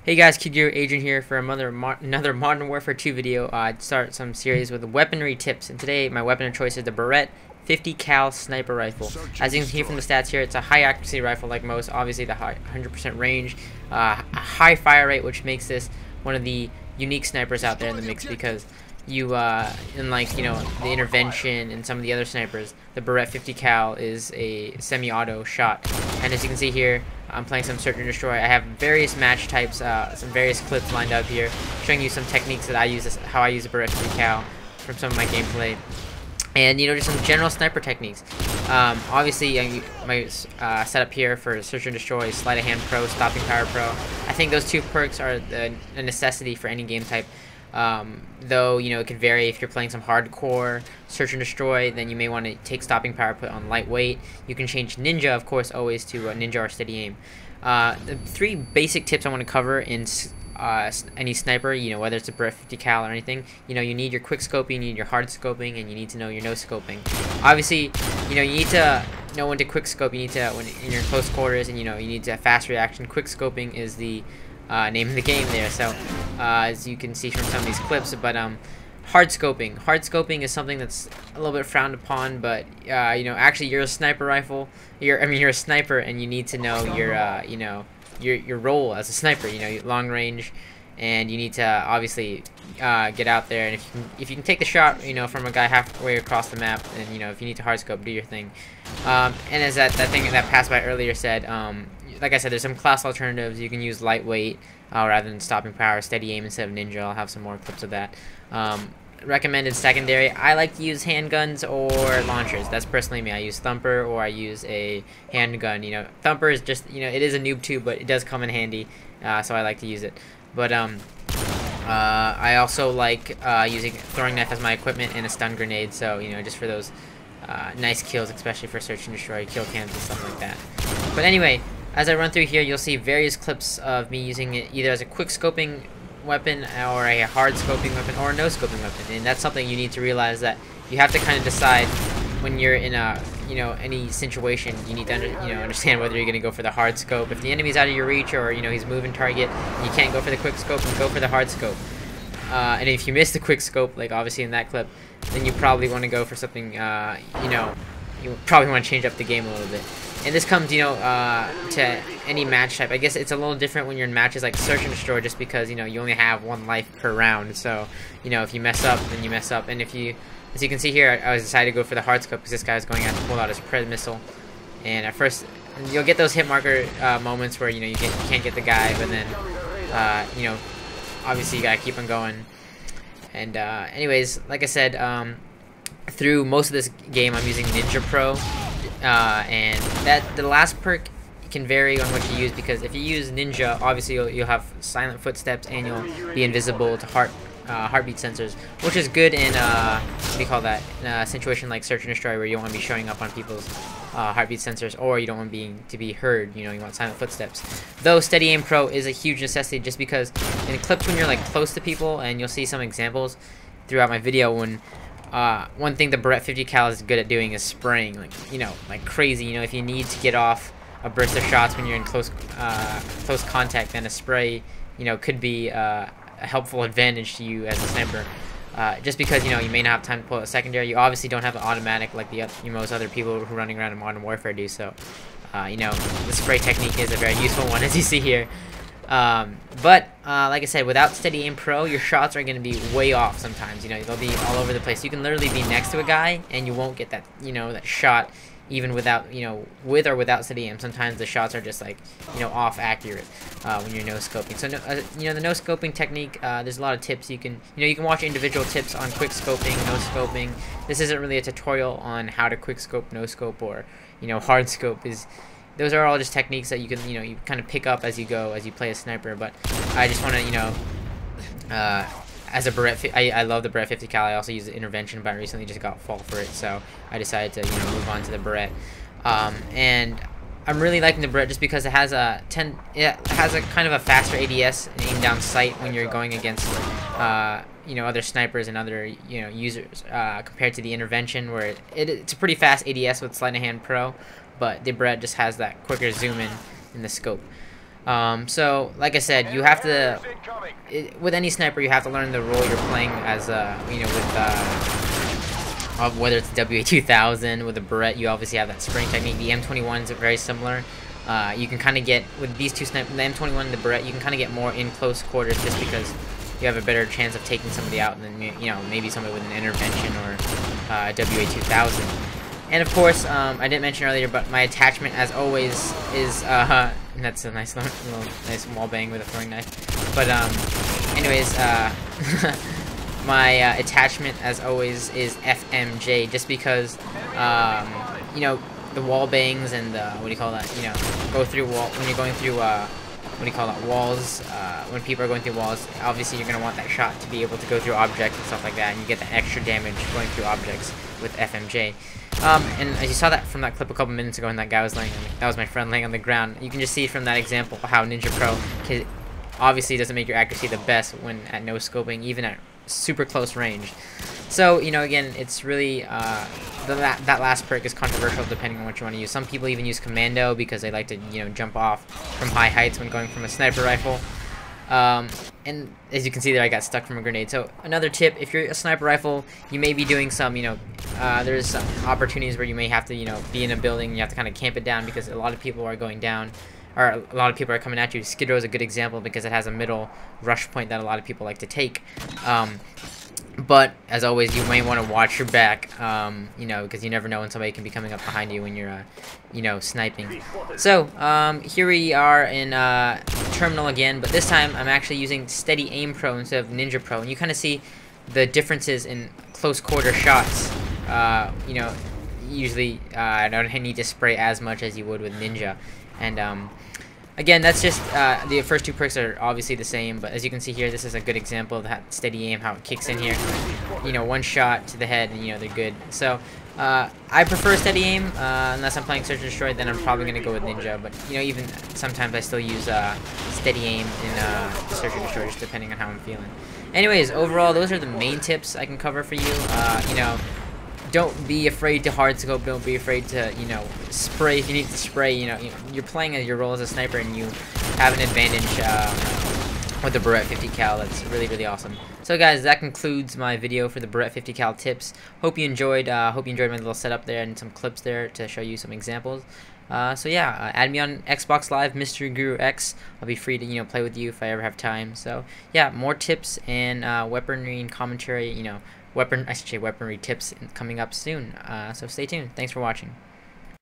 Hey guys, Kid Your Agent here for another Modern Warfare 2 video. I'd start some series with weaponry tips, and today my weapon of choice is the Barrett 50 cal sniper rifle. As you can see from the stats here, it's a high accuracy rifle like most, obviously the high 100% range, a high fire rate, which makes this one of the unique snipers out there in the mix because you, unlike, the intervention and some of the other snipers, the Barrett 50 cal is a semi-auto shot. And as you can see here, I'm playing some Search and Destroy. I have various match types, some various clips lined up here, showing you some techniques that I use, how I use the Barrett 50 cal from some of my gameplay. And, just some general sniper techniques. Obviously, my setup here for Search and Destroy is Sleight of Hand Pro, Stopping Power Pro. I think those two perks are a necessity for any game type. Though, it could vary. If you're playing some hardcore Search and Destroy, then you may want to take Stopping Power, put on lightweight. You can change Ninja, of course, always to Ninja or Steady Aim. The three basic tips I want to cover in any sniper, whether it's a Barrett 50 cal or anything, you need your quick scoping, you need your hard scoping, and you need to know your no scoping. Obviously, you need to know when to quick scope. You need to, when in your close quarters, and you need to have fast reaction. Quick scoping is the name of the game there. So as you can see from some of these clips, but hard scoping is something that's a little bit frowned upon, but actually you're a sniper rifle, you're a sniper, and you need to know your role as a sniper, long range, and you need to obviously get out there, and if you can take the shot from a guy halfway across the map, and if you need to hard scope, do your thing. And as that thing that passed by earlier said, like I said, there's some class alternatives. You can use lightweight rather than Stopping Power, Steady Aim instead of Ninja. I'll have some more clips of that. Recommended secondary, I like to use handguns or launchers. That's personally me. I use Thumper or I use a handgun. Thumper is just, it is a noob too, but it does come in handy, so I like to use it. But I also like using throwing knife as my equipment and a stun grenade, so just for those nice kills, especially for Search and Destroy, kill cams and stuff like that. But anyway, as I run through here, you'll see various clips of me using it either as a quick scoping weapon or a hard scoping weapon or a no scoping weapon, and that's something you need to realize, that you have to kind of decide when you're in a any situation. You need to understand whether you're going to go for the hard scope if the enemy's out of your reach, or he's moving target and you can't go for the quick scope, and go for the hard scope. And if you miss the quick scope, like obviously in that clip, then you probably want to go for something, you probably want to change up the game a little bit. And this comes, to any match type. I guess it's a little different when you're in matches like Search and Destroy, just because, you only have one life per round. So, if you mess up, then you mess up. And if you, as you can see here, I decided to go for the hard scope because this guy's going out to pull out his Pred missile. And at first, you'll get those hit marker moments where, you can't get the guy, but then, obviously you gotta keep on going. And, anyways, like I said, through most of this game, I'm using Ninja Pro. And the last perk can vary on what you use, because if you use Ninja, obviously you'll have silent footsteps and you'll be invisible to heartbeat sensors, which is good in what do you call that, in a situation like Search and Destroy, where you don't want to be showing up on people's heartbeat sensors, or you don't want to be heard. You want silent footsteps. Though Steady Aim Pro is a huge necessity, just because in clips when you're like close to people, and you'll see some examples throughout my video when one thing the Barrett 50 cal is good at doing is spraying, like crazy. If you need to get off a burst of shots when you're in close contact, then a spray, could be a helpful advantage to you as a sniper. Just because you may not have time to pull a secondary, you obviously don't have an automatic like most other people who are running around in Modern Warfare do. So, the spray technique is a very useful one, as you see here. But like I said, without Steady Aim Pro, your shots are going to be way off sometimes. They'll be all over the place. You can literally be next to a guy and you won't get that, that shot, even without, with or without Steady Aim. Sometimes the shots are just like, off accurate when you're no scoping. So, the no scoping technique, there's a lot of tips you can, you can watch individual tips on quick scoping, no scoping. This isn't really a tutorial on how to quick scope, no scope, or, hard scope. Those are all just techniques that you can, you kind of pick up as you go, as you play a sniper. But I just want to, as a Barrett, I love the Barrett 50 cal. I also use the intervention, but I recently just got fall for it, so I decided to, move on to the Barrett. And I'm really liking the Barrett just because it has a kind of a faster ADS and aim down sight when you're going against, other snipers and other, users, compared to the intervention, where it's a pretty fast ADS with Sleight of Hand Pro. But the Barrett just has that quicker zoom in the scope. So, like I said, you have to, with any sniper, you have to learn the role you're playing as, you know, with, whether it's WA2000, with the Barret, you obviously have that spraying technique. The M21 is very similar. You can kind of get, with these two snipers, the M21 and the Barret, you can kind of get more in close quarters just because you have a better chance of taking somebody out than, you know, maybe somebody with an intervention or WA2000. And of course, I didn't mention earlier, but my attachment, as always, is that's a nice nice wall bang with a throwing knife. But anyways, my attachment, as always, is FMJ, just because you know, the wall bangs and the, what do you call that? You know, go through wall when you're going through what do you call that? Walls. When people are going through walls, obviously you're gonna want that shot to be able to go through objects and stuff like that, and you get that extra damage going through objects with FMJ. And as you saw that from that clip a couple minutes ago, and that guy was laying, that was my friend laying on the ground. You can just see from that example how Ninja Pro obviously doesn't make your accuracy the best when at no scoping, even at super close range. So, you know, again, it's really that last perk is controversial depending on what you want to use. Some people even use Commando because they like to, you know, jump off from high heights when going from a sniper rifle. And as you can see there, I got stuck from a grenade. So another tip, if you're a sniper rifle, you may be doing some, you know, there's some opportunities where you may have to, you know, be in a building, you have to kind of camp it down because a lot of people are going down, or a lot of people are coming at you. Skid Row is a good example because it has a middle rush point that a lot of people like to take. But as always, you may want to watch your back, you know, because you never know when somebody can be coming up behind you when you're, you know, sniping. So here we are in Terminal again, but this time I'm actually using Steady Aim Pro instead of Ninja Pro, and you kind of see the differences in close quarter shots. You know, usually I don't need to spray as much as you would with Ninja, and again, that's just, the first two perks are obviously the same, but as you can see here, this is a good example of that steady aim, how it kicks in here. You know, one shot to the head, and, you know, they're good. So, I prefer steady aim, unless I'm playing Search and Destroy, then I'm probably going to go with Ninja, but, you know, even sometimes I still use, steady aim in, Search and Destroy, just depending on how I'm feeling. Anyways, overall, those are the main tips I can cover for you. You know, don't be afraid to hard scope. Don't be afraid to, you know, spray if you need to spray. You know, you're playing as your role as a sniper, and you have an advantage with the Barret 50 cal. That's really, really awesome. So, guys, that concludes my video for the Barret 50 cal tips. Hope you enjoyed. Hope you enjoyed my little setup there and some clips there to show you some examples. So yeah, add me on Xbox Live, mrgurux. I'll be free to, you know, play with you if I ever have time. So yeah, more tips and weaponry and commentary, you know, weaponry tips coming up soon. So stay tuned. Thanks for watching.